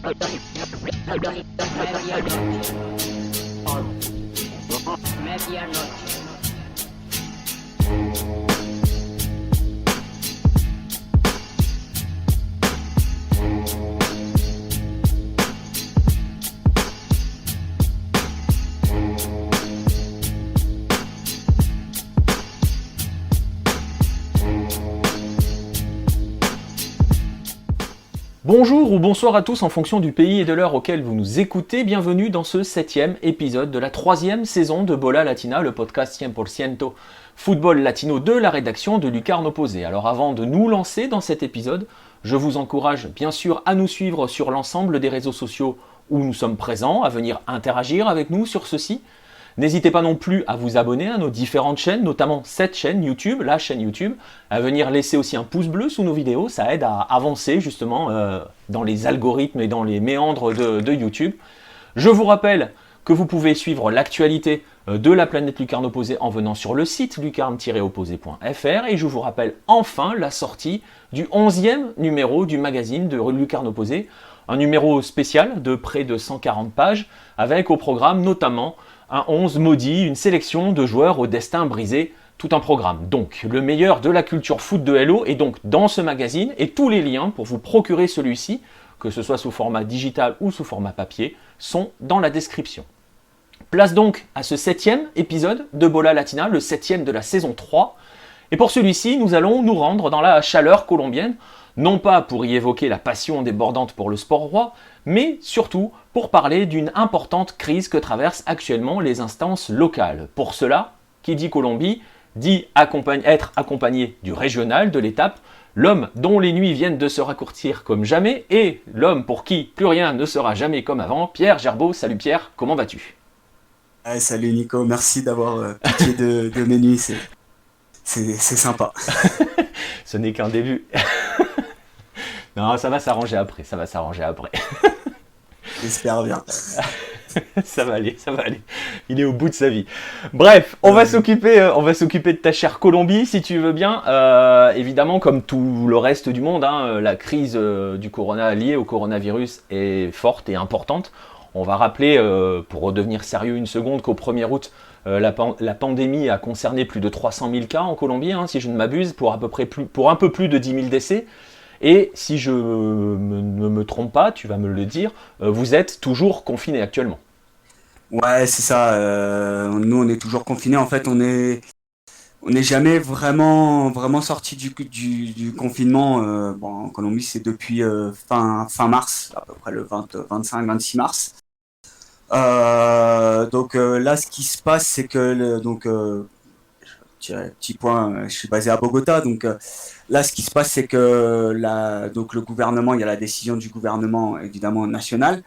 Medianoche. Bonjour ou bonsoir à tous en fonction du pays et de l'heure auquel vous nous écoutez. Bienvenue dans ce 7e épisode de la 3e saison de Bola Latina, le podcast 100% football latino de la rédaction de Lucarne Opposé. Alors avant de nous lancer dans cet épisode, je vous encourage bien sûr à nous suivre sur l'ensemble des réseaux sociaux où nous sommes présents, à venir interagir avec nous sur ceux-ci. N'hésitez pas non plus à vous abonner à nos différentes chaînes, notamment cette chaîne YouTube, la chaîne YouTube, à venir laisser aussi un pouce bleu sous nos vidéos, ça aide à avancer justement dans les algorithmes et dans les méandres de YouTube. Je vous rappelle que vous pouvez suivre l'actualité de la planète Lucarne Opposée en venant sur le site lucarne-opposé.fr et je vous rappelle enfin la sortie du 11e numéro du magazine de Lucarne Opposée, un numéro spécial de près de 140 pages avec au programme notamment un 11 maudit, une sélection de joueurs au destin brisé, tout un programme. Donc, le meilleur de la culture foot de Hello est donc dans ce magazine et tous les liens pour vous procurer celui-ci, que ce soit sous format digital ou sous format papier, sont dans la description. Place donc à ce 7e épisode de Bola Latina, le 7e de la saison 3. Et pour celui-ci, nous allons nous rendre dans la chaleur colombienne, non pas pour y évoquer la passion débordante pour le sport roi, mais surtout pour parler d'une importante crise que traversent actuellement les instances locales. Pour cela, qui dit Colombie, dit être accompagné du régional, de l'étape, l'homme dont les nuits viennent de se raccourcir comme jamais, et l'homme pour qui plus rien ne sera jamais comme avant, Pierre Gerbeau. Salut Pierre, comment vas-tu ? Salut Nico, merci d'avoir pitié de mes nuits, c'est sympa. Ce n'est qu'un début. Non, ça va s'arranger après, J'espère bien. Ça va aller. Il est au bout de sa vie. Bref, on va s'occuper de ta chère Colombie, si tu veux bien. Évidemment, comme tout le reste du monde, la crise du corona liée au coronavirus est forte et importante. On va rappeler, pour redevenir sérieux une seconde, qu'au 1er août, la pandémie a concerné plus de 300 000 cas en Colombie, si je ne m'abuse, pour un peu plus de 10 000 décès. Et si je ne me trompe pas, tu vas me le dire, vous êtes toujours confinés actuellement. Ouais, c'est ça. Nous, on est toujours confinés. En fait, on n'est jamais vraiment sorti du confinement. En Colombie, c'est depuis fin mars, à peu près le 25-26 mars. Donc là, ce qui se passe, c'est que petit point, je suis basé à Bogota, donc là, ce qui se passe, c'est que donc le gouvernement, il y a la décision du gouvernement, évidemment, national,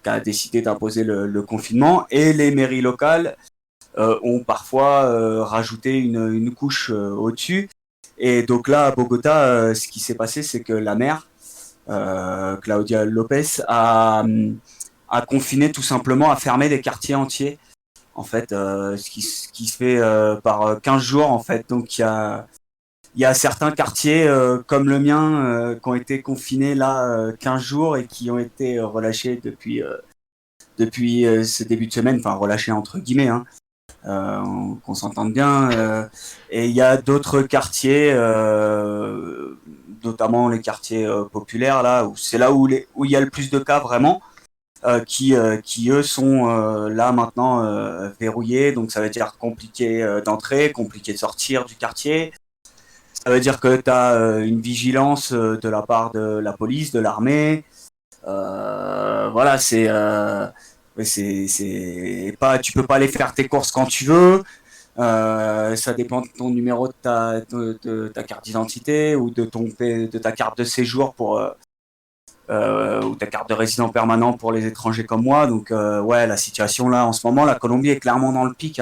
qui a décidé d'imposer le confinement, et les mairies locales ont parfois rajouté une couche au-dessus. Et donc là, à Bogota, ce qui s'est passé, c'est que la maire, Claudia Lopez, a confiné tout simplement, a fermé des quartiers entiers. En fait, ce qui se fait par 15 jours, en fait. Donc, il y a certains quartiers comme le mien qui ont été confinés là 15 jours et qui ont été relâchés depuis ce début de semaine, enfin relâchés entre guillemets, qu'on s'entende bien. Et il y a d'autres quartiers, notamment les quartiers populaires, là, c'est là où il y a le plus de cas vraiment. Qui eux sont là maintenant verrouillés, donc ça veut dire compliqué d'entrer, compliqué de sortir du quartier. Ça veut dire que tu as une vigilance de la part de la police, de l'armée. Voilà, c'est pas, tu peux pas aller faire tes courses quand tu veux. Ça dépend de ton numéro de ta carte d'identité ou de ta carte de séjour pour ou ta carte de résident permanent pour les étrangers comme moi. Donc ouais, la situation là en ce moment, la Colombie est clairement dans le pic.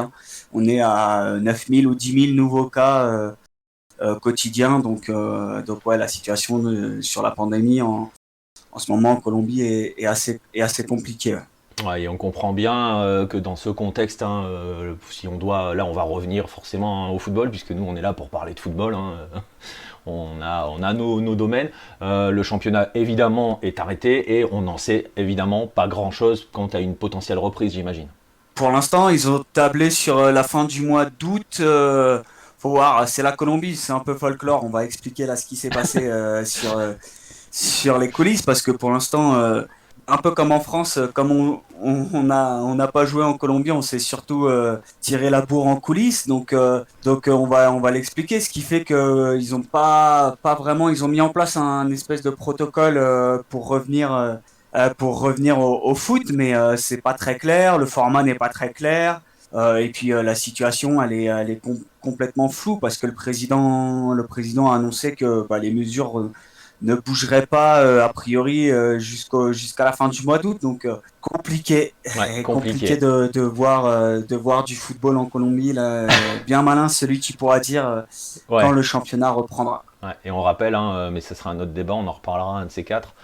On est à 9 000 ou 10 000 nouveaux cas quotidiens. Donc ouais, la situation sur la pandémie en ce moment en Colombie est assez compliquée. Ouais. Ouais, et on comprend bien que dans ce contexte, hein, si on doit, là on va revenir forcément, hein, au football, puisque nous on est là pour parler de football, hein, on a nos domaines. Le championnat évidemment est arrêté et on n'en sait évidemment pas grand-chose quant à une potentielle reprise, j'imagine. Pour l'instant, ils ont tablé sur la fin du mois d'août. Faut voir, c'est la Colombie, c'est un peu folklore. On va expliquer là ce qui s'est passé sur les coulisses parce que pour l'instant, un peu comme en France, comme on n'a pas joué en Colombie, on s'est surtout tiré la bourre en coulisses. Donc on va l'expliquer. Ce qui fait que ils ont pas vraiment, ils ont mis en place un espèce de protocole pour revenir au foot, mais c'est pas très clair, le format n'est pas très clair, et puis la situation elle est complètement floue parce que le président a annoncé que les mesures ne bougeraient pas a priori jusqu'à la fin du mois d'août, donc compliqué, Ouais, compliqué compliqué. de voir du football en Colombie là, bien malin celui qui pourra dire quand Ouais, le championnat reprendra. ouais. Et on rappelle, hein, mais ce sera un autre débat, on en reparlera un de ces quatre,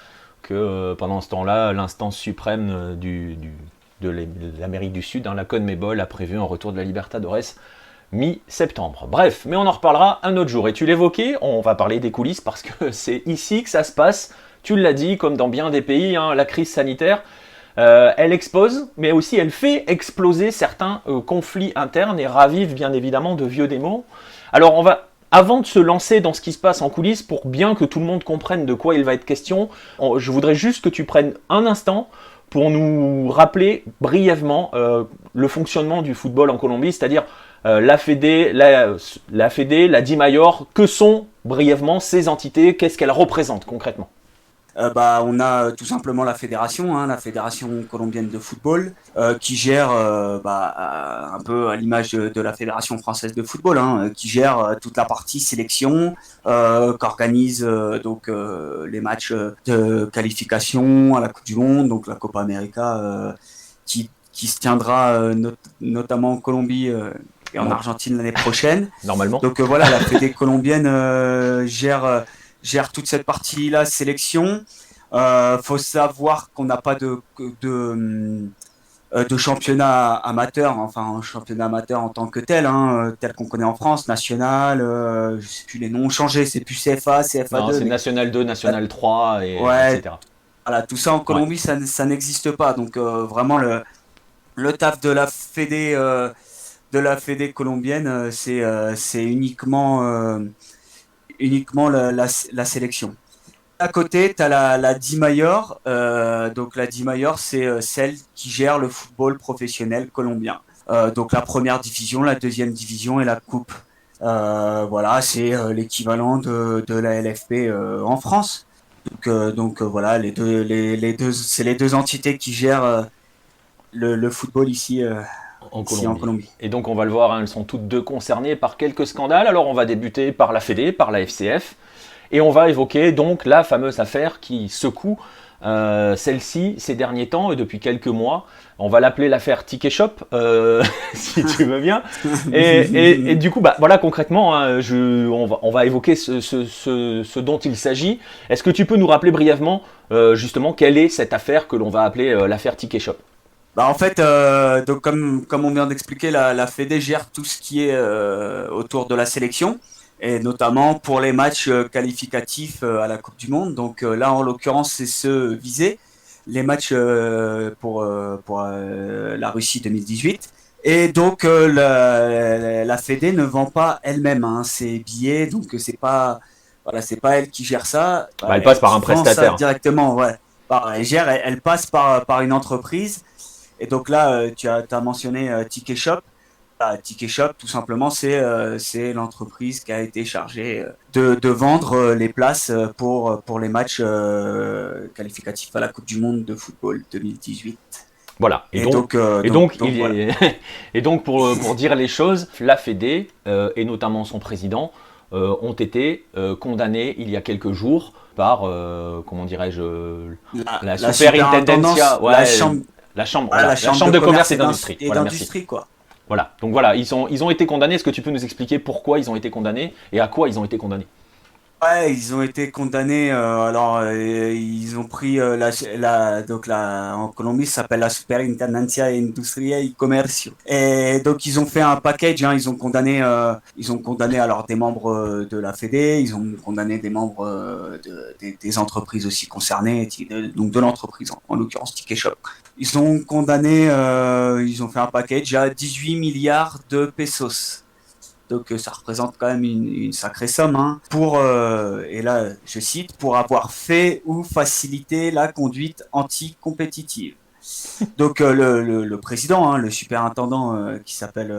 que pendant ce temps-là, l'instance suprême de l'Amérique du Sud, hein, la CONMEBOL, a prévu un retour de la Libertadores mi-septembre. Bref, mais on en reparlera un autre jour. Et tu l'évoquais, on va parler des coulisses parce que c'est ici que ça se passe. Tu l'as dit, comme dans bien des pays, hein, la crise sanitaire, elle expose, mais aussi elle fait exploser certains conflits internes et ravive bien évidemment de vieux démons. Alors avant de se lancer dans ce qui se passe en coulisses, pour bien que tout le monde comprenne de quoi il va être question, je voudrais juste que tu prennes un instant pour nous rappeler brièvement le fonctionnement du football en Colombie, c'est-à-dire la Fédé, la Fédé, la DIMAYOR, que sont brièvement ces entités, qu'est-ce qu'elles représentent concrètement? On a tout simplement la fédération, hein, la fédération colombienne de football, qui gère un peu à l'image de la fédération française de football, hein, qui gère toute la partie sélection, qu'organise les matchs de qualification à la Coupe du Monde, donc la Copa América, qui se tiendra notamment en Colombie et en Bon, Argentine l'année prochaine. normalement. Donc voilà, la fédé colombienne gère toute cette partie-là, sélection. Faut savoir qu'on n'a pas de championnat amateur, enfin un championnat amateur en tant que tel, hein, tel qu'on connaît en France, national, je sais plus les noms ont changé, c'est plus CFA, Non, CFA2, c'est mais National 2, National 3, ouais, etc. voilà, tout ça en Ouais. Colombie, ça n'existe pas. Donc vraiment le taf de la fédé colombienne, c'est uniquement la sélection. À côté, tu as la DIMAYOR. Donc la DIMAYOR, c'est celle qui gère le football professionnel colombien. Donc la première division, la deuxième division et la coupe. Voilà, c'est l'équivalent de la LFP en France. Donc voilà, c'est les deux entités qui gèrent le football En ici en Colombie. Colombie. Et donc on va le voir, hein, elles sont toutes deux concernées par quelques scandales. Alors on va débuter par la Fédé, par la FCF, et on va évoquer donc la fameuse affaire qui secoue celle-ci ces derniers temps et depuis quelques mois. On va l'appeler l'affaire Ticket Shop, si tu veux bien. Et du coup, voilà concrètement, hein, on va évoquer ce dont il s'agit. Est-ce que tu peux nous rappeler brièvement justement quelle est cette affaire que l'on va appeler l'affaire Ticket Shop? En fait, donc comme on vient d'expliquer, la Fédé gère tout ce qui est autour de la sélection, et notamment pour les matchs qualificatifs à la Coupe du Monde. Donc là, en l'occurrence, c'est ceux visés, les matchs pour la Russie 2018. Et donc la Fédé ne vend pas elle-même, hein, ses billets, donc c'est pas elle qui gère ça, Bah, elle passe elle par un qui vend ça prestataire. directement, ouais. Elle passe par une entreprise. Et donc là, tu as mentionné Ticket Shop. Ticket Shop, tout simplement, c'est l'entreprise qui a été chargée de vendre les places pour les matchs qualificatifs à la Coupe du Monde de football 2018. Voilà. Et donc, voilà. Et donc pour dire les choses, la Fédé et notamment son président ont été condamnés il y a quelques jours par comment dirais-je la La superintendencia, superintendance, la chambre, voilà, la chambre de commerce et d'industrie. et Voilà, merci. d'industrie, quoi. Voilà. Donc voilà, ils ont été condamnés. Est-ce que tu peux nous expliquer pourquoi ils ont été condamnés et à quoi ils ont été condamnés? Ouais, ils ont été condamnés. Ils ont pris en Colombie, ça s'appelle la Superintendencia Industria y Comercio. Et donc ils ont fait un package. Hein, ils ont condamné alors des membres de la Fédé, ils ont condamné des membres des entreprises aussi concernées, donc de l'entreprise en l'occurrence Ticket Shop. Ils ont condamné, ils ont fait un package à 18 milliards de pesos. Donc ça représente quand même une sacrée somme, hein, et là je cite, pour avoir fait ou facilité la conduite anticompétitive. Donc le président, hein, le superintendant qui s'appelle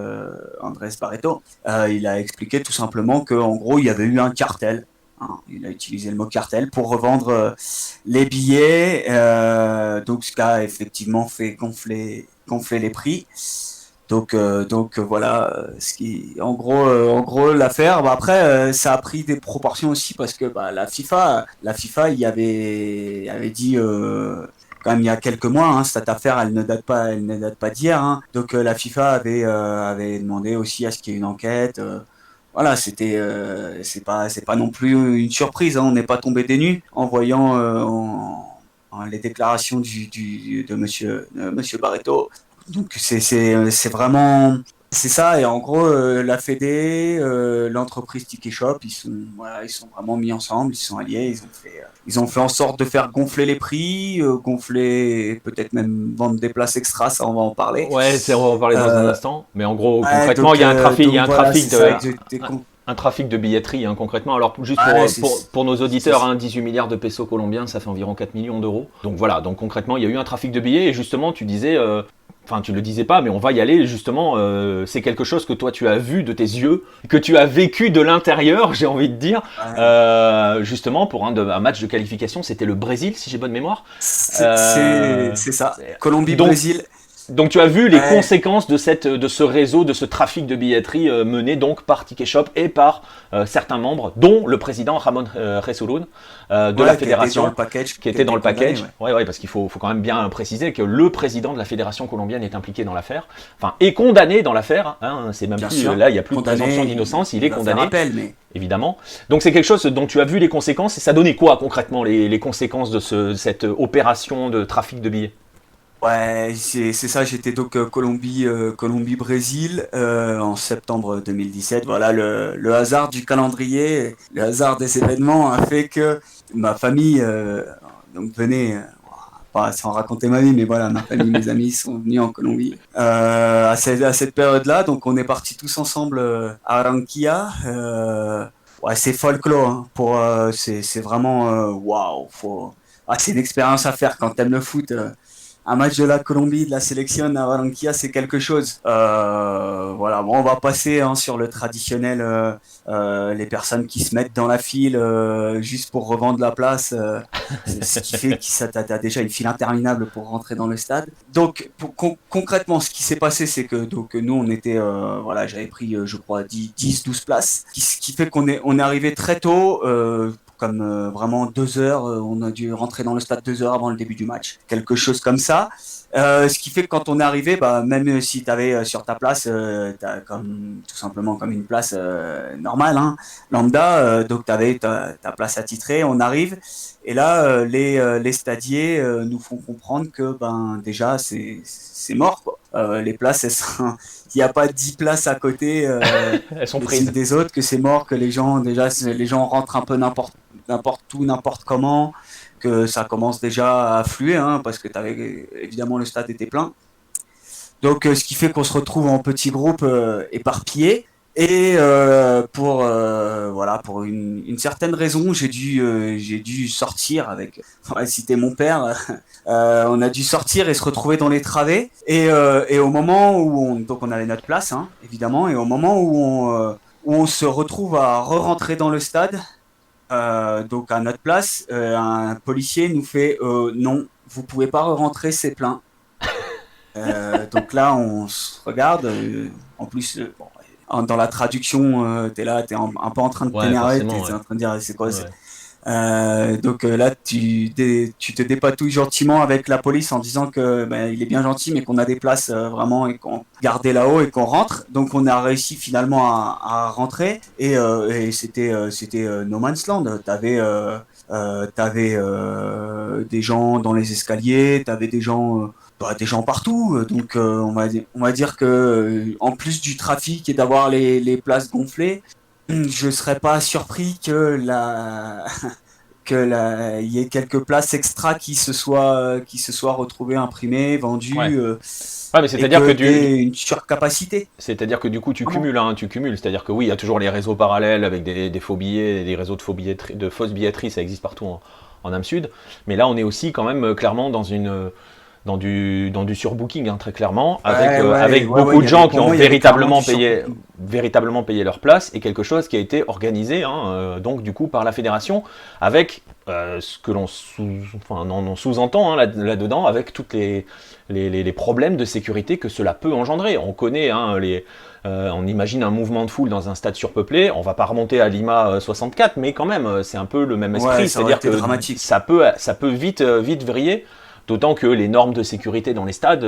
Andrés Barreto, il a expliqué tout simplement qu'en gros il y avait eu un cartel. Hein, il a utilisé le mot cartel pour revendre les billets, donc ce qui a effectivement fait gonfler les prix. Donc voilà, en gros l'affaire. Bah, après, ça a pris des proportions aussi parce que bah, la FIFA, avait dit quand même il y a quelques mois, hein, cette affaire, elle ne date pas d'hier. Hein. Donc la FIFA avait demandé aussi à ce qu'il y ait une enquête. Voilà, c'est pas non plus une surprise. Hein, on n'est pas tombé des nues en voyant les déclarations de Monsieur Barreto. Donc c'est vraiment c'est ça et en gros la Fédé, l'entreprise Ticket Shop, ils sont vraiment mis ensemble, ils sont alliés, ils ont fait en sorte de faire gonfler les prix, gonfler peut-être même vendre des places extra, ça on va en parler. Ouais, on va en parler dans un Euh, instant. Mais en gros, ouais, concrètement, il y a un voilà, trafic c'est ça de, exactement. un trafic de billetterie, hein, concrètement. Alors, juste Ouais, pour nos c'est auditeurs, hein, 18 milliards de pesos colombiens, ça fait environ 4 millions d'euros. Donc voilà, donc concrètement, il y a eu un trafic de billets. Et justement, tu disais, enfin, tu le disais pas, mais on va y aller. Justement, c'est quelque chose que toi, tu as vu de tes yeux, que tu as vécu de l'intérieur, j'ai envie de dire. ouais. Justement, pour un match de qualification, c'était le Brésil, si j'ai bonne mémoire. C'est ça. Donc, Colombie-Brésil. Donc tu as vu les Ouais, conséquences de ce réseau, de ce trafic de billetterie mené donc par Ticket Shop et par certains membres, dont le président Ramon Jesurún de la ouais, qui a été dans fédération, le package, qui qui a était dans été le condamné, package. ouais. Ouais, parce qu'il faut quand même bien préciser que le président de la fédération colombienne est impliqué dans l'affaire, enfin est condamné dans l'affaire. Hein, c'est même Bien plus sûr, là, il n'y a plus de condamné, présomption d'innocence, il est il va faire condamné. appel, mais Évidemment. Donc c'est quelque chose dont tu as vu les conséquences et ça donnait quoi concrètement les conséquences de cette opération de trafic de billets? ouais, c'est ça. J'étais donc Colombie-Brésil en septembre 2017. Voilà, le hasard du calendrier, le hasard des événements a fait que ma famille donc venait. Pas sans raconter ma vie, mais voilà, ma famille, mes amis sont venus en Colombie à cette période-là. Donc, on est partis tous ensemble à Barranquilla. Ouais, c'est folklore. Hein, c'est vraiment waouh. C'est une expérience à faire quand t'aimes le foot. Un match de la Colombie, de la sélection à Barranquilla, c'est quelque chose. Voilà, bon, on va passer hein, sur le traditionnel, les personnes qui se mettent dans la file juste pour revendre la place, ce qui fait que t'as déjà une file interminable pour rentrer dans le stade. Donc, concrètement, ce qui s'est passé, c'est que donc nous, on était, voilà, j'avais pris, je crois, 12 places, ce qui fait on est arrivé très tôt. Comme vraiment 2 heures, on a dû rentrer dans le stade 2 heures avant le début du match, quelque chose comme ça. Ce qui fait que quand on est arrivé, bah, même si tu avais sur ta place, t'as comme, tout simplement comme une place normale, hein, lambda, donc tu avais ta place attitrée, on arrive, et là, les stadiers nous font comprendre que ben, déjà, c'est mort. Quoi. Les places, il n'y a pas 10 places à côté Elles sont les unes prises. des autres, que c'est mort, que les gens rentrent un peu n'importe où, n'importe comment, que ça commence déjà à affluer, hein, parce que évidemment le stade était plein. Donc ce qui fait qu'on se retrouve en petits groupes éparpillés. Et voilà, pour une certaine raison, j'ai dû sortir avec, on va citer mon père, on a dû sortir et se retrouver dans les travées. Et au moment donc on avait notre place, hein, évidemment, et au moment où on se retrouve à re-rentrer dans le stade, donc à notre place, un policier nous fait non, vous pouvez pas re-rentrer, c'est plein. Donc là, on se regarde. En plus, dans la traduction, t'es là, un peu en train de Ouais, t'énerver, forcément, t'es ouais. en train de dire c'est quoi, Ouais. Donc là, tu te dépatouilles gentiment avec la police en disant que il est bien gentil, mais qu'on a des places vraiment et qu'on gardait là-haut et qu'on rentre. Donc on a réussi finalement à rentrer et c'était no man's land. T'avais des gens dans les escaliers, t'avais des gens partout. Donc on va dire que en plus du trafic et d'avoir les places gonflées, je serais pas surpris que il y ait quelques places extra qui se soient retrouvées imprimées, Ouais. vendues, Ouais, mais et c'est-à-dire que que t'aies une surcapacité. du coup tu Vraiment. cumules, hein, tu cumules. C'est-à-dire que oui, il y a toujours les réseaux parallèles avec des faux billets, des réseaux de de fausses billetteries, ça existe partout en Am Sud. Mais là, on est aussi quand même clairement dans du surbooking, hein, très clairement, avec Ouais, beaucoup de gens qui pour ont moi, il y avait carrément du surcoût. véritablement payé leur place et quelque chose qui a été organisé, hein, donc du coup par la fédération, avec ce que on sous-entend, hein, là-dedans, avec toutes les problèmes de sécurité que cela peut engendrer. On connaît, hein, on imagine un mouvement de foule dans un stade surpeuplé, on va pas remonter à Lima 64, mais quand même, c'est un peu le même Ouais, esprit, ça aurait c'est-à-dire été que dramatique. ça peut vite vriller. D'autant que les normes de sécurité dans les stades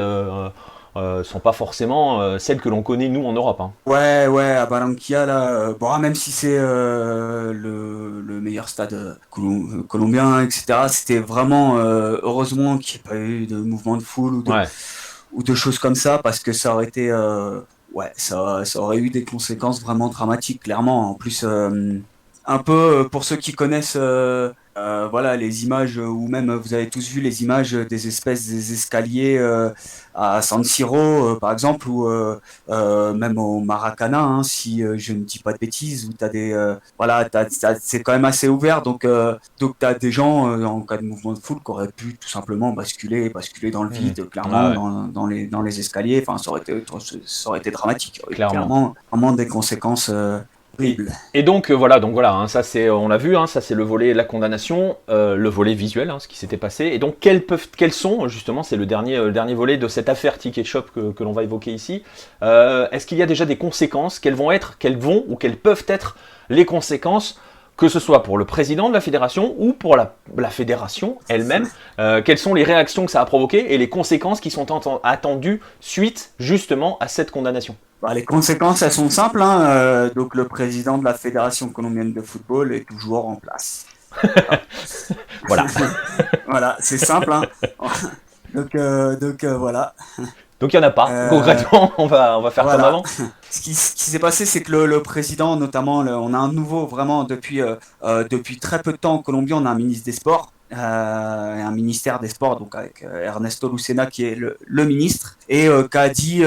sont pas forcément celles que l'on connaît nous en Europe, hein. Ouais, à Barranquilla, là, bon, même si c'est le meilleur stade colombien, etc., c'était vraiment, heureusement qu'il n'y ait pas eu de mouvement de foule Ouais, ou de choses comme ça, parce que ça aurait été, ouais, ça aurait eu des conséquences vraiment dramatiques, clairement. En plus, un peu pour ceux qui connaissent, voilà, les images, ou même vous avez tous vu les images des escaliers à San Siro, par exemple, ou même au Maracana, hein, si je ne dis pas de bêtises, où voilà, c'est quand même assez ouvert, donc tu as des gens en cas de mouvement de foule qui auraient pu tout simplement basculer dans le mhm. vide, Ouais, clairement, ouais, dans les escaliers. Enfin, ça aurait été dramatique. Il y aurait eu clairement. clairement vraiment des conséquences Et, horribles. et donc voilà, hein, ça c'est, on l'a vu, hein, ça c'est le volet de la condamnation, le volet visuel, hein, ce qui s'était passé. Et donc quels sont justement, c'est le dernier volet de cette affaire Ticket Shop que l'on va évoquer ici. Est-ce qu'il y a déjà des conséquences? Quelles vont ou quelles peuvent être les conséquences, que ce soit pour le président de la fédération ou pour la fédération elle-même? Quelles sont les réactions que ça a provoquées et les conséquences qui sont attendues suite justement à cette condamnation? Bah, les conséquences, elles sont simples, hein. Donc, le président de la Fédération colombienne de football est toujours en place. Voilà, Voilà. voilà, c'est simple, hein. Voilà. Donc il n'y en a pas. Euh, Concrètement, on va faire comme voilà. avant. Ce qui s'est passé, c'est que le président, notamment, on a un nouveau, vraiment, depuis très peu de temps en Colombie, on a un ministre des Sports, et un ministère des Sports, donc avec Ernesto Lucena qui est le ministre, et qui a dit,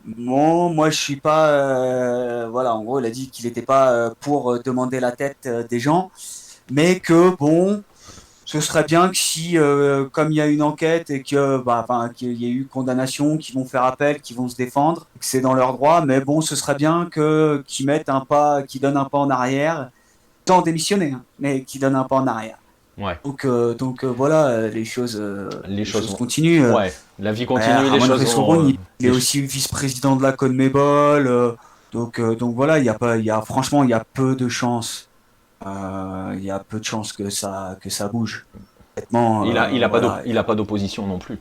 bon, moi je suis pas, voilà, en gros, il a dit qu'il n'était pas pour demander la tête des gens, mais que, bon, ce serait bien que si, comme il y a une enquête et que, enfin, qu'il y ait eu condamnation, qu'ils vont faire appel, qu'ils vont se défendre, que c'est dans leur droit, mais bon, ce serait bien qu'ils mettent un pas, qu'ils donnent un pas en arrière, sans démissionner, hein, mais qu'ils donnent un pas en arrière. Ouais. Voilà, Les les choses choses vont. continuent. Ouais. La vie Ouais, continue, les Ramon choses vont. Resauron, il est aussi vice-président de la CONMEBOL, donc voilà, franchement, il y a peu de chances. Il y a peu de chances que ça bouge. Honnêtement, voilà, Il a pas d'opposition non plus.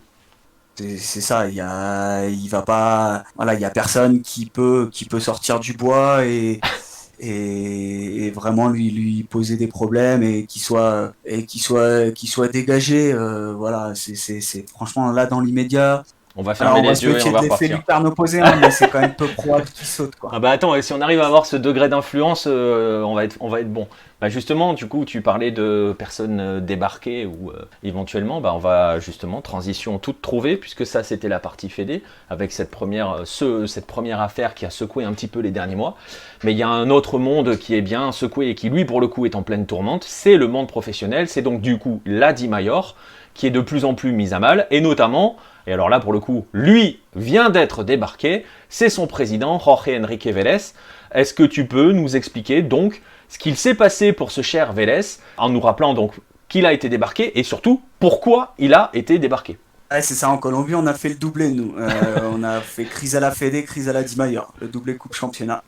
c'est ça. Il va pas, voilà, il y a personne qui peut sortir du bois et vraiment lui poser des problèmes et qu'il soit dégagé. Voilà, franchement là dans l'immédiat. On va fermer Alors on va les se yeux et on méfier de va l'effet repartir. Lucarne opposé, hein, mais c'est quand même peu probable qu'il saute, quoi. Ah bah attends, et si on arrive à avoir ce degré d'influence, on va être bon. Bah justement, du coup, tu parlais de personnes débarquées ou éventuellement, bah on va justement transition toute trouvée, puisque ça c'était la partie fédé avec cette première affaire qui a secoué un petit peu les derniers mois. Mais il y a un autre monde qui est bien secoué et qui lui pour le coup est en pleine tourmente, c'est le monde professionnel. C'est donc du coup la Di Mayor qui est de plus en plus mise à mal, et notamment, et alors là pour le coup, lui vient d'être débarqué, c'est son président, Jorge Enrique Vélez. Est-ce que tu peux nous expliquer donc ce qu'il s'est passé pour ce cher Vélez, en nous rappelant donc qu'il a été débarqué, et surtout pourquoi il a été débarqué? Ouais, c'est ça, en Colombie, on a fait le doublé, nous. On a fait crise à la Fédé, crise à la Di Mayor, le doublé Coupe Championnat.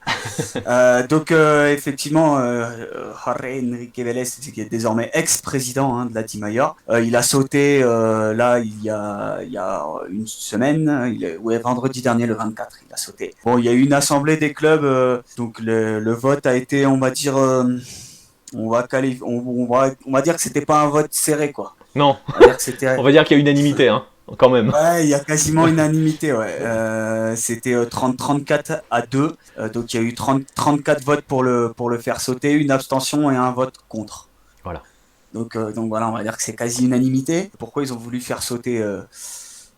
Donc, effectivement, Jorge Enrique Vélez, qui est désormais ex-président de la Di Mayor, il a sauté là, il y a une semaine, ouais, vendredi dernier, le 24, il a sauté. Bon, il y a eu une assemblée des clubs, donc le vote a été, on va dire, on va dire que c'était pas un vote serré, quoi. Non, On va dire que c'était on va dire qu'il y a unanimité, hein, quand même. Ouais, il y a quasiment unanimité, ouais. C'était 30-34 à 2. Donc il y a eu 34 votes pour le faire sauter, une abstention et un vote contre. Voilà. Donc voilà, on va dire que c'est quasi unanimité. Pourquoi ils ont voulu faire sauter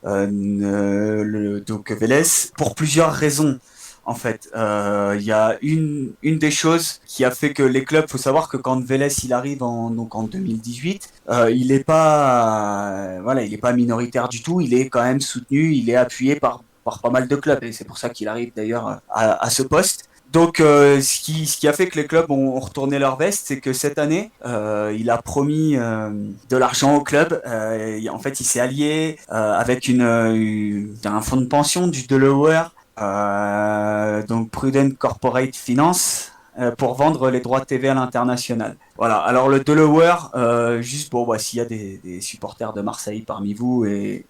donc Vélez? Pour plusieurs raisons. En fait, il y a une des choses qui a fait que les clubs, faut savoir que quand Vélez il arrive donc en 2018, il est pas, voilà, il est pas minoritaire du tout. Il est quand même soutenu, il est appuyé par pas mal de clubs et c'est pour ça qu'il arrive d'ailleurs à ce poste. Donc, ce qui a fait que les clubs ont retourné leur veste, c'est que cette année, il a promis de l'argent au club. En fait, il s'est allié avec un fonds de pension du Delaware, donc Prudent Corporate Finance, pour vendre les droits de TV à l'international. Voilà. Alors le Delaware, juste bon, s'il y a des supporters de Marseille parmi vous et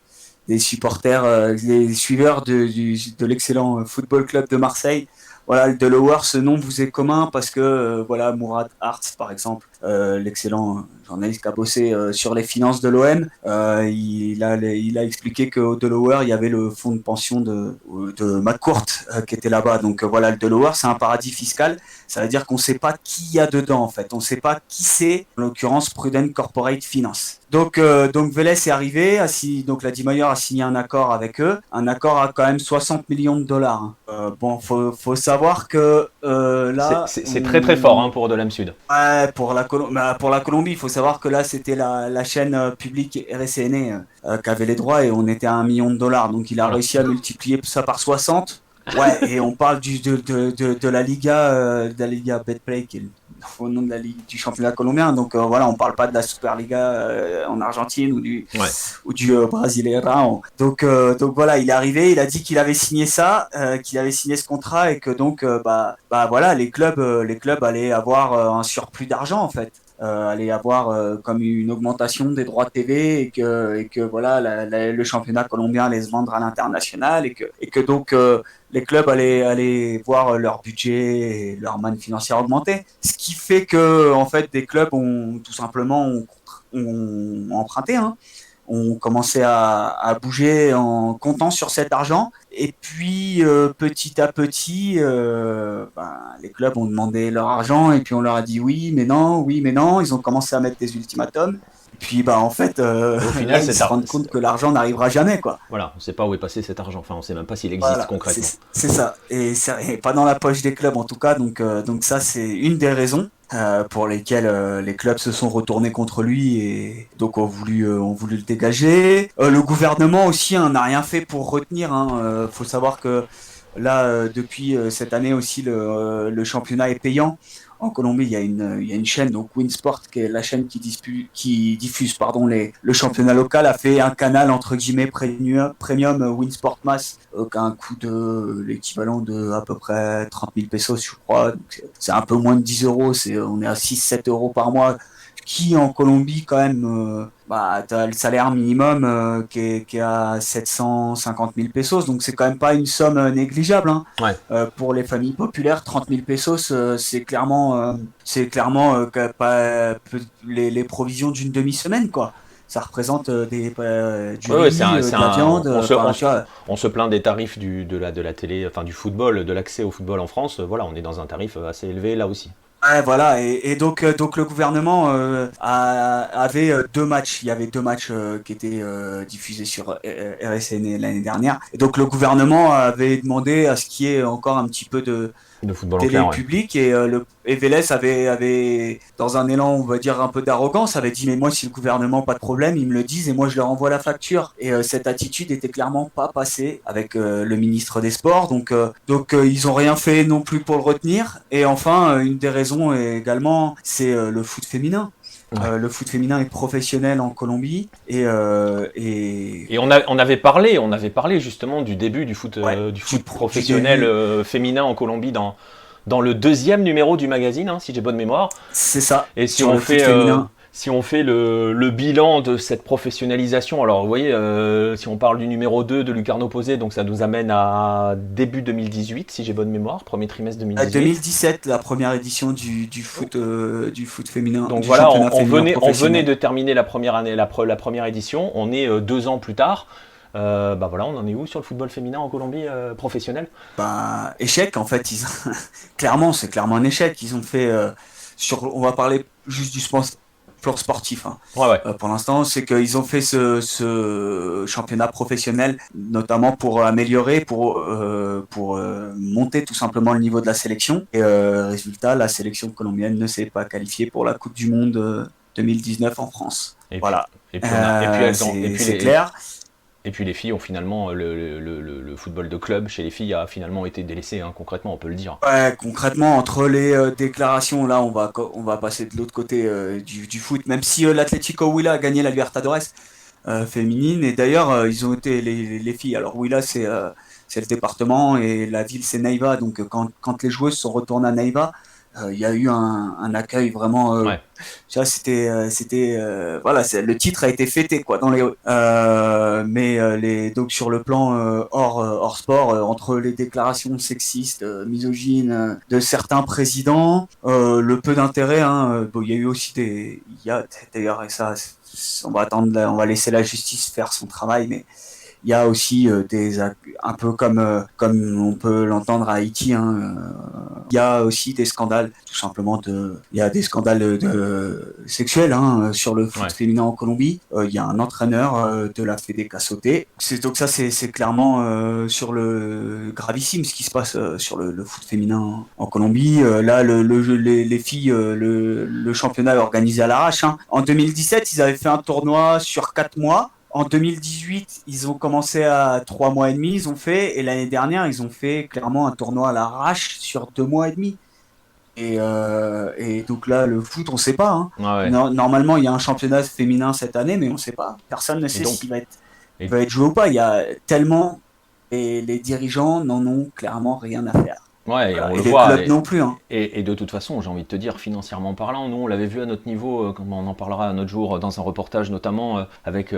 des supporters, des suiveurs de l'excellent Football Club de Marseille. Voilà, le Delaware, ce nom vous est commun parce que voilà, Mourad Arts, par exemple, l'excellent journaliste qui a bossé sur les finances de l'OM, il a expliqué qu'au Delaware, il y avait le fonds de pension de McCourt qui était là-bas. Donc voilà, le Delaware, c'est un paradis fiscal. Ça veut dire qu'on ne sait pas qui il y a dedans, en fait. On ne sait pas qui c'est, en l'occurrence, Prudent Corporate Finance. Donc Vélez est arrivé, donc la Di Mayor a signé un accord avec eux, un accord à quand même 60 millions de dollars. Bon, faut savoir que là... C'est très très fort hein, pour de l'âme sud. Ouais, pour la Colombie, il faut savoir que là, c'était la chaîne publique RSN qui avait les droits et on était à 1 million de dollars. Donc il a réussi à multiplier ça par 60. Ouais, et on parle de la Liga Betplay, qui est au nom de la Ligue du championnat colombien. Donc voilà, on parle pas de la Superliga en Argentine ou du Brasileirão. Donc voilà, il est arrivé, il a dit qu'il avait signé ça, qu'il avait signé ce contrat et que donc voilà, les clubs allaient avoir un surplus d'argent en fait. Allait avoir comme une augmentation des droits de TV et que voilà le championnat colombien allait se vendre à l'international et que donc les clubs allaient voir leur budget et leur manne financière augmenter. Ce qui fait que en fait des clubs ont tout simplement ont emprunté, ont commencé à bouger en comptant sur cet argent. Et puis, petit à petit, les clubs ont demandé leur argent et puis on leur a dit oui, mais non, oui, mais non. Ils ont commencé à mettre des ultimatums. Et puis, en fait, au final, là, ils se rendent compte que l'argent n'arrivera jamais, quoi. Voilà, on ne sait pas où est passé cet argent. Enfin, on ne sait même pas s'il existe Voilà, concrètement. c'est ça. Et pas dans la poche des clubs, en tout cas. Donc ça, c'est une des raisons pour lesquelles les clubs se sont retournés contre lui et donc ont voulu le dégager. Le gouvernement aussi n'a rien fait pour retenir. Faut savoir que là, depuis cette année aussi, le championnat est payant. En Colombie, il y a une chaîne, donc Winsport, qui est la chaîne qui diffuse le championnat local, a fait un canal entre guillemets premium Winsport Mass, qui a un coût de l'équivalent de à peu près 30 000 pesos, je crois. Donc, c'est un peu moins de 10 euros, on est à 6-7 euros par mois, qui en Colombie quand même, t'as le salaire minimum qui est à 750 000 pesos, donc c'est quand même pas une somme négligeable. Ouais. Pour les familles populaires, 30 000 pesos, c'est clairement les provisions d'une demi-semaine, quoi. Ça représente du riz, de la viande. On se plaint des tarifs de la télé, enfin du football, de l'accès au football en France. Voilà, on est dans un tarif assez élevé là aussi. Ouais, voilà, et donc le gouvernement avait deux matchs. Il y avait deux matchs qui étaient diffusés sur RSN l'année dernière. Et donc le gouvernement avait demandé à ce qu'il y ait encore un petit peu de football télé en clair, publique et Vélez avait, dans un élan, on va dire un peu d'arrogance, avait dit mais moi si le gouvernement pas de problème, ils me le disent et moi je leur envoie la facture. Et cette attitude était clairement pas passée avec le ministre des Sports, donc ils ont rien fait non plus pour le retenir. Et enfin une des raisons également, c'est le foot féminin. Ouais. Le foot féminin est professionnel en Colombie Et on avait parlé justement du début ouais, du foot du professionnel début, féminin en Colombie dans le deuxième numéro du magazine, hein, si j'ai bonne mémoire. c'est ça, Et sur le foot féminin. si on fait le bilan de cette professionnalisation, alors vous voyez, si on parle du numéro 2 de Lucarno Posé, donc ça nous amène à début 2018, si j'ai bonne mémoire, premier trimestre À 2018. 2017, la première édition du foot féminin, Donc du voilà, championnat féminin on venait professionnel. de terminer la première année, la première édition. On est 2 ans plus tard. Bah voilà, on en est où sur le football féminin en Colombie professionnel? Bah, échec, en fait, clairement, c'est clairement un échec. Ils ont fait, on va parler juste du sport sportif, hein. Ouais, ouais. Pour l'instant, c'est qu'ils ont fait ce championnat professionnel, notamment pour améliorer, pour monter tout simplement le niveau de la sélection. Et résultat, la sélection colombienne ne s'est pas qualifiée pour la Coupe du Monde 2019 en France. Et puis, Voilà. et puis elles ont, C'est clair. et puis les filles ont finalement le football de club chez les filles a finalement été délaissé, hein, concrètement, on peut le dire. Ouais, concrètement, entre les déclarations, là, on va passer de l'autre côté du foot, même si l'Atlético Huila a gagné la Libertadores féminine, et d'ailleurs, ils ont été les filles. Alors, Huila, c'est le département, et la ville, c'est Neiva, donc quand les joueuses sont retournées à Neiva, il y a eu un accueil vraiment. Ouais. Tu vois, voilà, le titre a été fêté quoi dans les. Mais donc sur le plan hors sport, entre les déclarations sexistes, misogynes de certains présidents, le peu d'intérêt, hein, bon, il y a eu aussi il y a d'ailleurs et ça, on va attendre, on va laisser la justice faire son travail, mais il y a aussi un peu comme on peut l'entendre à Haïti, hein, il y a aussi des scandales, tout simplement il y a des scandales sexuels hein, sur le foot Ouais. féminin en Colombie. Il y a un entraîneur de la Fédé qui a sauté. Donc ça, c'est clairement sur le gravissime ce qui se passe sur le foot féminin en Colombie. Là, les filles, le championnat est organisé à l'arrache, hein. En 2017, ils avaient fait un tournoi sur 4 mois. En 2018, ils ont commencé à 3 mois et demi, ils ont fait, et l'année dernière, ils ont fait clairement un tournoi à l'arrache sur 2 mois et demi. Et donc là, le foot, on ne sait pas, hein. Ouais, ouais. Normalement, il y a un championnat féminin cette année, mais on ne sait pas. Personne ne Et sait donc, s'il et, va être joué ou pas. Il y a tellement, et les dirigeants n'en ont clairement rien à faire. ouais, et on Voilà. le Et les voit. clubs non plus, hein. Et de toute façon, j'ai envie de te dire, financièrement parlant, nous on l'avait vu à notre niveau, comme on en parlera un autre jour dans un reportage notamment avec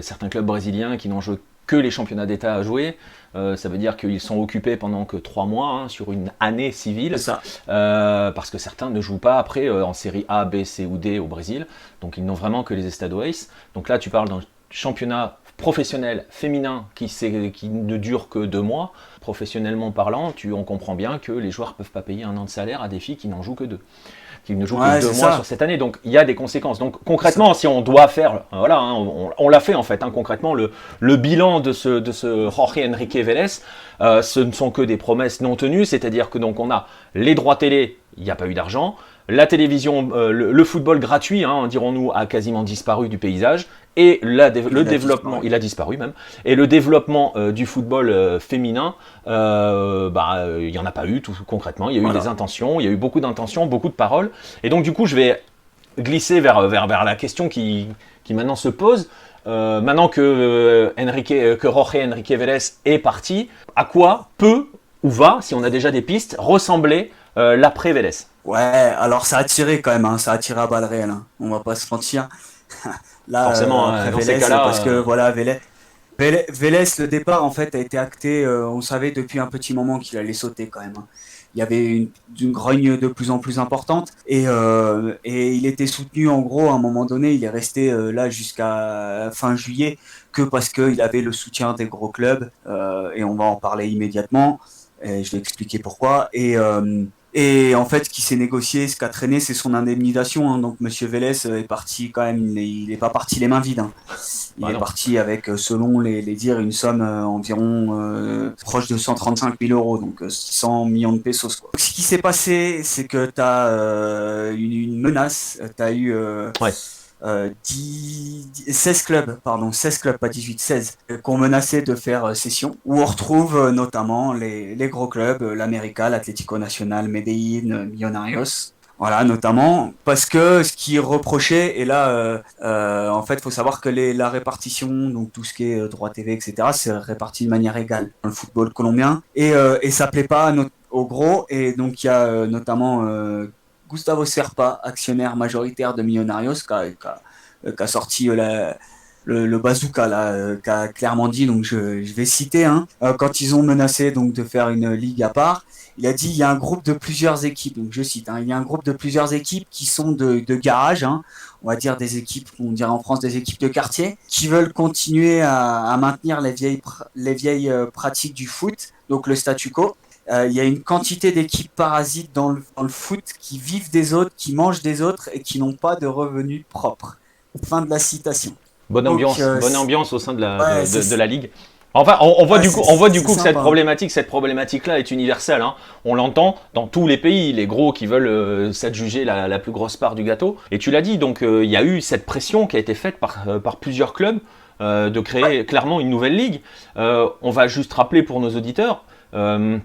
certains clubs brésiliens qui n'ont joué que les championnats d'État à jouer. Ça veut dire qu'ils sont occupés pendant que 3 mois hein, sur une année C'est civile, ça. parce que certains ne jouent pas après en série A, B, C ou D au Brésil, donc ils n'ont vraiment que les Estaduais. Donc là, tu parles d'un championnat professionnel féminin qui ne dure que 2 mois. Professionnellement parlant, on comprend bien que les joueurs ne peuvent pas payer un an de salaire à des filles qui n'en jouent que 2, qui ne jouent que Ouais, 2 mois c'est sur ça. cette année. Donc il y a des conséquences. Donc C'est ça. concrètement, si on doit faire, voilà, hein, on l'a fait en fait, hein, concrètement, le bilan de ce Jorge Enrique Vélez, ce ne sont que des promesses non tenues, c'est-à-dire que donc on a les droits télé, il n'y a pas eu d'argent. La télévision, le football gratuit, hein, dirons-nous, a quasiment disparu du paysage. Et le développement, il a disparu même. Et le développement du football féminin, il n'y en a pas eu tout concrètement. Il y a eu des Voilà. intentions, il y a eu beaucoup d'intentions, beaucoup de paroles. Et donc du coup, je vais glisser vers la question qui maintenant se pose. Maintenant que Jorge Enrique Vélez est parti, à quoi peut ou va, si on a déjà des pistes, ressembler l'après Vélez? Ouais, alors ça a tiré quand même, hein, ça a tiré à balles réelles, hein. On va pas se mentir. Là, Forcément, hein, après dans ces Vélez, cas-là, parce que voilà, Vélez, le départ en fait a été acté. On savait depuis un petit moment qu'il allait sauter quand même, hein. Il y avait une grogne de plus en plus importante et il était soutenu en gros à un moment donné. Il est resté là jusqu'à fin juillet que parce qu'il avait le soutien des gros clubs et on va en parler immédiatement. Et je vais expliquer pourquoi. Et en fait, ce qui s'est négocié, ce qu'a traîné, c'est son indemnisation, hein. Donc, Monsieur Vélez est parti quand même. Il est pas parti les mains vides, hein. Il bah est non. parti avec, selon les dires, une somme environ proche de 135 000 euros, donc 600 millions de pesos, quoi. Ce qui s'est passé, c'est que tu as une menace. Tu as eu Ouais. 16 clubs, pardon, 16 clubs, pas 18, 16, qui ont menacé de faire session, où on retrouve notamment les gros clubs, l'América, l'Atlético Nacional, Medellín, Millonarios. Voilà, notamment parce que ce qui est reproché, et là, en fait, il faut savoir que la répartition, donc tout ce qui est droit TV, etc., c'est réparti de manière égale dans le football colombien, et ça plaît pas au gros, et donc il y a notamment Gustavo Serpa, actionnaire majoritaire de Millonarios, qui a sorti le bazooka là, qui a clairement dit, donc je vais citer, hein, quand ils ont menacé donc de faire une ligue à part. Il a dit il y a un groupe de plusieurs équipes, donc je cite, hein, il y a un groupe de plusieurs équipes qui sont de garage, hein, on va dire des équipes, on dirait en France des équipes de quartier, qui veulent continuer à maintenir les vieilles pratiques du foot, donc le statu quo. Il y a une quantité d'équipes parasites dans le foot qui vivent des autres, qui mangent des autres et qui n'ont pas de revenus propres. Fin de la citation. Donc, Bonne ambiance au sein de ouais, de la ligue. Enfin, ouais, on voit du c'est coup que sympa. cette problématique-là est universelle, hein. On l'entend dans tous les pays, les gros qui veulent s'adjuger la plus grosse part du gâteau. Et tu l'as dit, donc il y a eu cette pression qui a été faite par plusieurs clubs de Ouais, créer clairement une nouvelle ligue. On va juste rappeler pour nos auditeurs, on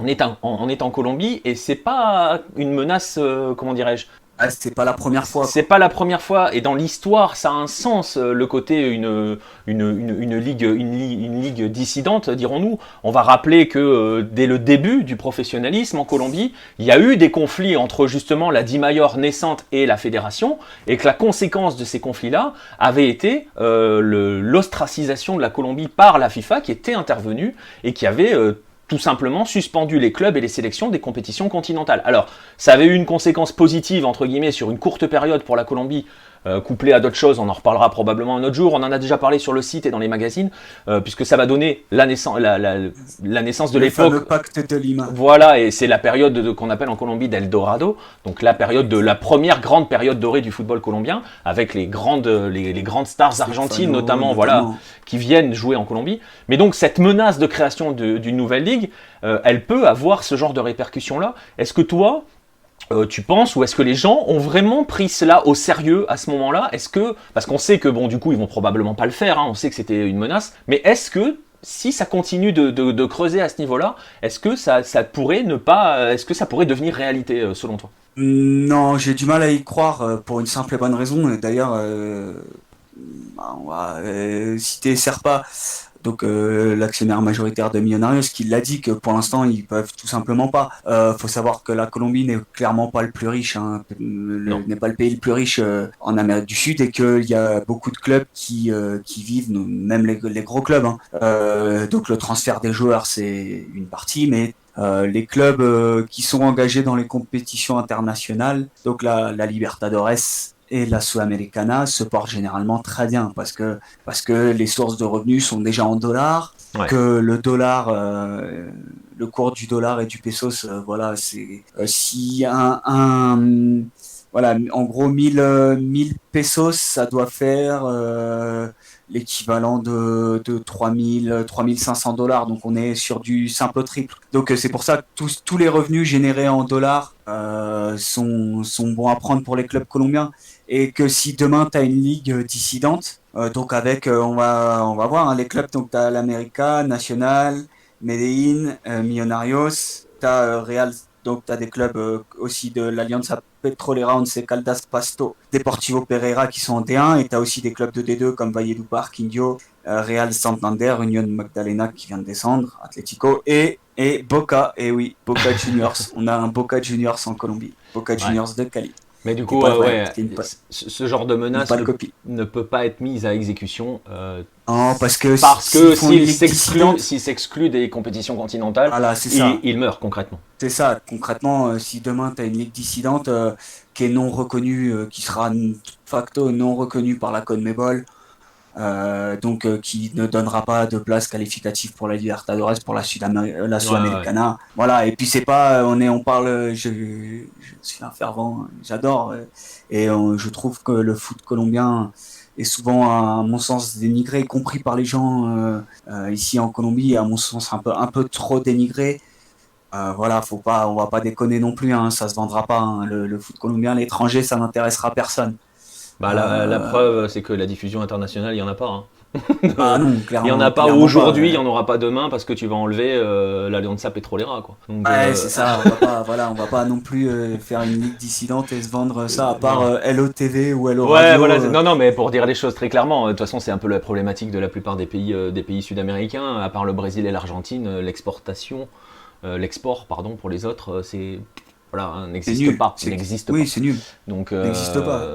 est en Colombie et c'est pas une menace, comment dirais-je, ouais, c'est pas la première fois, c'est quoi. pas la première fois et dans l'histoire ça a un sens le côté une ligue dissidente dirons-nous. On va rappeler que dès le début du professionnalisme en Colombie il y a eu des conflits entre justement la DIMAYOR naissante et la fédération et que la conséquence de ces conflits là avait été l'ostracisation de la Colombie par la FIFA qui était intervenue et qui avait tout simplement suspendu les clubs et les sélections des compétitions continentales. Alors, ça avait eu une conséquence positive, entre guillemets, sur une courte période pour la Colombie, couplée à d'autres choses, on en reparlera probablement un autre jour, on en a déjà parlé sur le site et dans les magazines, puisque ça va donner la naissance de Le fameux l'époque. pacte de Lima. Voilà, et c'est la période qu'on appelle en Colombie d'Eldorado, donc la période de la première grande période dorée du football colombien, avec les grandes stars argentines Stéphano, notamment, voilà, notamment. qui viennent jouer en Colombie. Mais donc cette menace de création d'une nouvelle ligue, elle peut avoir ce genre de répercussions-là. Est-ce que toi, tu penses, ou est-ce que les gens ont vraiment pris cela au sérieux à ce moment-là? Est-ce que, parce qu'on sait que bon, du coup, ils vont probablement pas le faire, hein, on sait que c'était une menace, mais est-ce que si ça continue de creuser à ce niveau-là, est-ce que ça pourrait ne pas, est-ce que ça pourrait devenir réalité selon toi? Non, j'ai du mal à y croire pour une simple et bonne raison. Et d'ailleurs, on va citer Serpa, donc l'actionnaire majoritaire de Millonarios, qui l'a dit que pour l'instant ils peuvent tout simplement pas. Faut savoir que la Colombie n'est clairement pas le plus riche, hein, Non. n'est pas le pays le plus riche en Amérique du Sud, et qu'il y a beaucoup de clubs qui vivent, même les gros clubs, hein. Donc le transfert des joueurs c'est une partie, mais les clubs qui sont engagés dans les compétitions internationales, donc la Libertadores et la Sudamericana, se portent généralement très bien parce que les sources de revenus sont déjà en dollars, Ouais. que le dollar, le cours du dollar et du pesos, voilà, c'est si voilà, en gros 1000 pesos, ça doit faire l'équivalent de 3500 $. Donc on est sur du simple au triple. Donc c'est pour ça que tous les revenus générés en dollars sont bons à prendre pour les clubs colombiens. Et que si demain tu as une ligue dissidente, donc avec, on va voir, hein, les clubs, donc tu as l'América, Nacional, Medellín, Millonarios, tu as Real, donc tu as des clubs aussi de l'Alianza Petrolera, Once Caldas, Pasto, Deportivo Pereira qui sont en D1, et tu as aussi des clubs de D2 comme Valledupar, Quindio, Real Santander, Unión Magdalena qui vient de descendre, Atlético, et Boca, et oui, Boca Juniors. On a un Boca Juniors en Colombie, Boca Ouais. Juniors de Cali, Mais du qui est coup, pas vrai, ouais, qui est ce genre de une menace pâle copie. ne peut pas être mise à exécution Non, parce que parce s'ils que font une ligue dissidente, s'il s'exclut des compétitions continentales, voilà, c'est ça. il meurt concrètement. C'est ça, concrètement, si demain tu as une ligue dissidente qui est non reconnue, qui sera de facto non reconnue par la CONMEBOL, donc qui ne donnera pas de place qualificative pour la Libertadores, pour la Ouais, ouais. Sudamericana. Voilà, et puis c'est pas, on parle, je suis un fervent, j'adore, et je trouve que le foot colombien est souvent, à mon sens, dénigré, y compris par les gens ici en Colombie, à mon sens un peu trop dénigré. Voilà, on va pas déconner non plus, hein, ça se vendra pas, hein, le foot colombien, l'étranger, ça n'intéressera personne. Bah, la preuve, c'est que la diffusion internationale, il n'y en a pas. Hein. Ah non, Il n'y en a pas clairement aujourd'hui, il pas. n'y en aura pas demain parce que tu vas enlever l'Alianza Petrolera. Quoi. Donc, Ouais, c'est ça, on va pas non plus faire une ligue dissidente et se vendre ça, à part non. LOTV ou LO Ouais, Radio. voilà. Non, non, mais pour dire les choses très clairement, de toute façon, c'est un peu la problématique de la plupart des pays sud-américains. À part le Brésil et l'Argentine, l'export, pardon, pour les autres, c'est voilà, C'est n'existe nul. pas, n'existe pas. Oui, c'est nul. Donc, N'existe pas.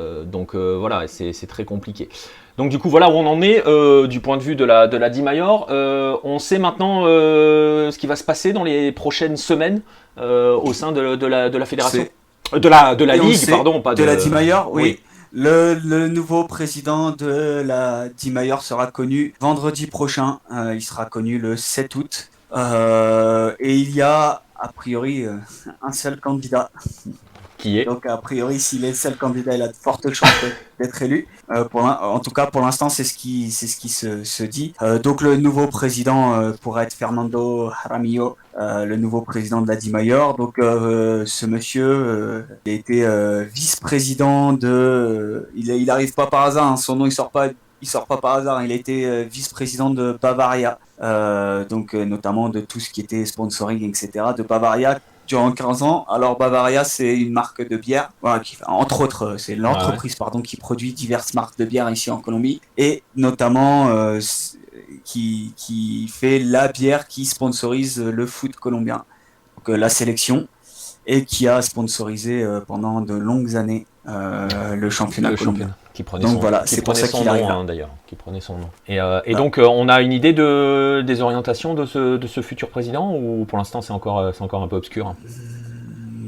voilà, c'est très compliqué. Donc du coup, voilà où on en est du point de vue de la Di-Mayor. On sait maintenant ce qui va se passer dans les prochaines semaines au sein de la fédération. C'est De la Et on ligue, sait, pardon, pas de de... la Dimayor, Oui. oui. Le nouveau président de la Dimayor sera connu vendredi prochain. Il sera connu le 7 août. Et il y a, a priori, un seul candidat. Qui est? Donc, a priori, s'il est le seul candidat, il a de fortes chances d'être élu. En tout cas, pour l'instant, c'est ce qui se dit. Donc, le nouveau président pourrait être Fernando Jaramillo, le nouveau président de la DIMAYOR. Donc, ce monsieur, il a été vice-président il arrive pas par hasard, hein, son nom, il sort pas par hasard. Il a été vice-président de Bavaria, donc notamment de tout ce qui était sponsoring, etc. de Bavaria durant 15 ans. Alors Bavaria, c'est une marque de bière, voilà, entre autres, c'est Ouais, ouais. l'entreprise pardon qui produit diverses marques de bière ici en Colombie et notamment qui fait la bière qui sponsorise le foot colombien, donc la sélection, et qui a sponsorisé pendant de longues années le championnat Le colombien. championnat. Donc voilà, Qui c'est pour prenait ça son qu'il arrive nom là. hein, d'ailleurs, qui prenait son nom. Et Voilà. donc on a une idée des orientations de ce futur président ou pour l'instant c'est encore un peu obscur.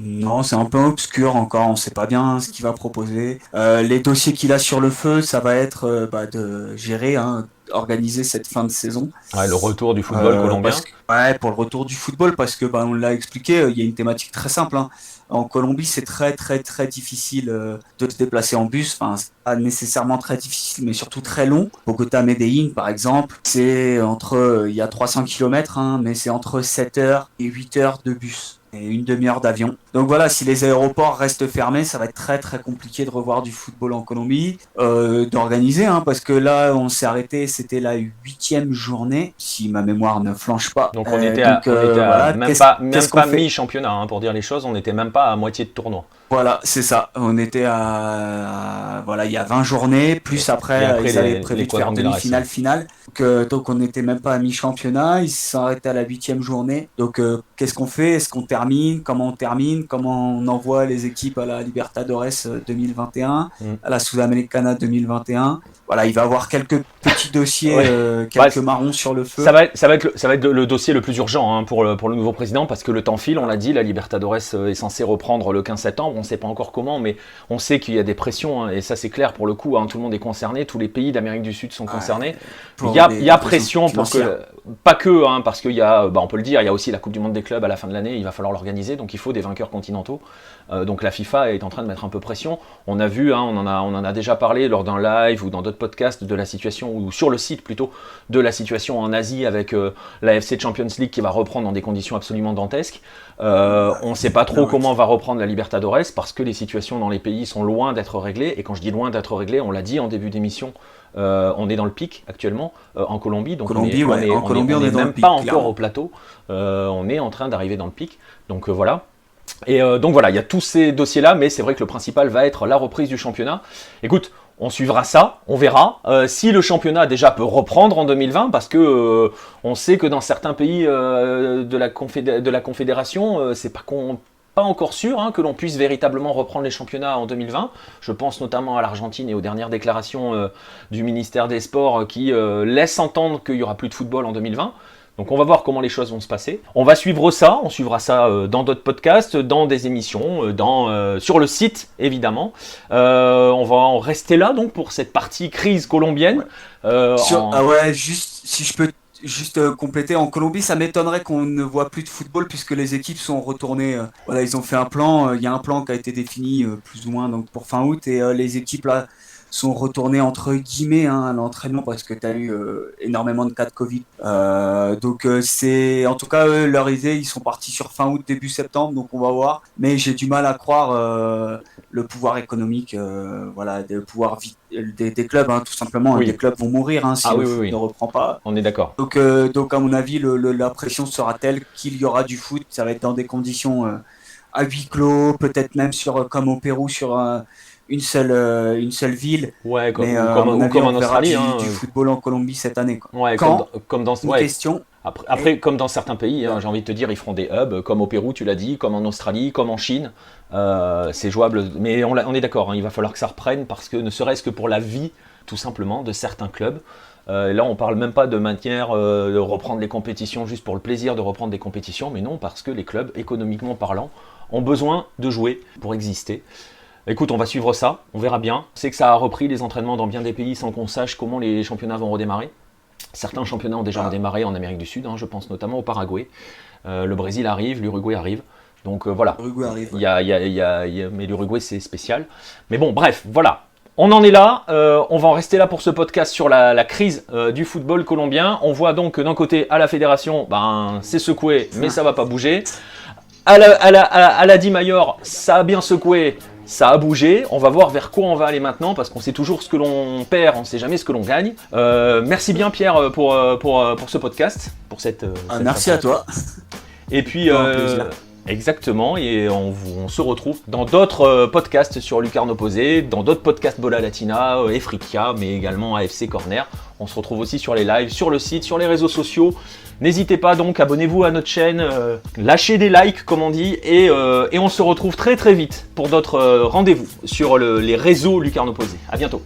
Non, c'est un peu obscur encore, on ne sait pas bien ce qu'il va proposer. Les dossiers qu'il a sur le feu, ça va être de gérer, hein, organiser cette fin de saison. Ouais, le retour du football colombien. Ouais, pour le retour du football, parce que on l'a expliqué, il y a une thématique très simple, hein. En Colombie, c'est très très très difficile de se déplacer en bus. Enfin, c'est pas nécessairement très difficile, mais surtout très long. Bogota, Medellín, par exemple, c'est il y a 300 km, hein, mais c'est entre 7 heures et 8 heures de bus et une demi-heure d'avion. Donc voilà, si les aéroports restent fermés, ça va être très très compliqué de revoir du football en Colombie, d'organiser, hein, parce que là, on s'est arrêté, c'était la 8e journée, si ma mémoire ne flanche pas. Donc on était à Voilà, même qu'est-ce qu'on pas fait? mi-championnat hein, pour dire les choses, on n'était même pas à moitié de tournoi. Voilà, c'est ça. On était voilà, il y a 20 journées, plus Et après, après ils avaient les prévu de faire quadrangulaires. demi-finale, finale. Donc on n'était même pas à mi-championnat, ils se sont arrêtés à la 8e journée. Donc qu'est-ce qu'on fait? Est-ce qu'on termine? Comment on termine? Comment on envoie les équipes à la Libertadores 2021, à la Sudamericana 2021? Voilà, il va y avoir quelques petits dossiers, Ouais. Bah, quelques marrons sur le feu. ça va être le dossier le plus urgent hein, pour le nouveau président parce que le temps file, on l'a dit, la Libertadores est censée reprendre le 15 septembre, on ne sait pas encore comment, mais on sait qu'il y a des pressions hein, et ça c'est clair pour le coup, hein, tout le monde est concerné, tous les pays d'Amérique du Sud sont concernés. Pour Il y a pressions pression pour financières. que, pas que, hein, parce qu'il y a, on peut le dire, il y a aussi la Coupe du Monde des clubs à la fin de l'année, il va falloir l'organiser, donc il faut des vainqueurs continentaux. Donc la FIFA est en train de mettre un peu pression. On a vu, hein, on en a déjà parlé lors d'un live ou dans d'autres podcasts de la situation, ou sur le site plutôt, de la situation en Asie avec la FC Champions League qui va reprendre dans des conditions absolument dantesques. On ne sait pas trop comment va reprendre la Libertadores parce que les situations dans les pays sont loin d'être réglées. Et quand je dis loin d'être réglées, on l'a dit en début d'émission, on est dans le pic actuellement en Colombie. Donc on n'est même pas encore au plateau. On est en train d'arriver dans le pic. Donc voilà. Et donc voilà, il y a tous ces dossiers-là, mais c'est vrai que le principal va être la reprise du championnat. Écoute, on suivra ça, on verra. Si le championnat déjà peut reprendre en 2020, parce que on sait que dans certains pays de la Confédération, c'est pas encore sûr hein, que l'on puisse véritablement reprendre les championnats en 2020. Je pense notamment à l'Argentine et aux dernières déclarations du ministère des Sports qui laissent entendre qu'il n'y aura plus de football en 2020. Donc on va voir comment les choses vont se passer. On suivra ça dans d'autres podcasts, dans des émissions, sur le site évidemment. On va en rester là donc pour cette partie crise colombienne. Ah ouais, juste si je peux juste compléter, en Colombie, ça m'étonnerait qu'on ne voit plus de football puisque les équipes sont retournées. Voilà, ils ont fait un plan. Il y a un plan qui a été défini plus ou moins donc pour fin août et les équipes là sont retournés entre guillemets à l'entraînement parce que tu as eu énormément de cas de Covid. Donc c'est en tout cas leur idée, ils sont partis sur fin août, début septembre, donc on va voir. Mais j'ai du mal à croire le pouvoir économique, voilà, des clubs, tout simplement. Oui. Des clubs vont mourir si le foot ne reprend pas. On est d'accord. Donc à mon avis, la pression sera telle qu'il y aura du foot. Ça va être dans des conditions à huis clos, peut-être même comme au Pérou sur une seule ville. Ouais, mais comme en Australie. Du football en Colombie cette année. Quoi. Ouais, comme dans question. Après, comme dans certains pays, j'ai envie de te dire, ils feront des hubs, comme au Pérou, tu l'as dit, comme en Australie, comme en Chine. C'est jouable, mais on est d'accord, il va falloir que ça reprenne parce que ne serait-ce que pour la vie, tout simplement, de certains clubs. Là, on parle même pas de maintenir, de reprendre les compétitions juste pour le plaisir de reprendre des compétitions, mais non, parce que les clubs, économiquement parlant, ont besoin de jouer pour exister. Écoute, on va suivre ça, on verra bien. On sait que ça a repris les entraînements dans bien des pays sans qu'on sache comment les championnats vont redémarrer. Certains championnats ont déjà redémarré en Amérique du Sud, je pense notamment au Paraguay. Le Brésil arrive, l'Uruguay arrive. Donc voilà, mais l'Uruguay c'est spécial. Mais bon, bref, voilà. On en est là, on va en rester là pour ce podcast sur la crise du football colombien. On voit donc que d'un côté, à la fédération, c'est secoué, mais ça va pas bouger. À la Di Mayor, ça a bien secoué, ça a bougé. On va voir vers quoi on va aller maintenant, parce qu'on sait toujours ce que l'on perd, on ne sait jamais ce que l'on gagne. Merci bien Pierre pour ce podcast, pour cette merci à toi. Et puis... Exactement, et on se retrouve dans d'autres podcasts sur Lucarne Opposée, dans d'autres podcasts Bola Latina, Efrikia, mais également AFC Corner. On se retrouve aussi sur les lives, sur le site, sur les réseaux sociaux. N'hésitez pas donc, abonnez-vous à notre chaîne, lâchez des likes comme on dit, et on se retrouve très très vite pour d'autres rendez-vous sur les réseaux Lucarne Opposée. À bientôt.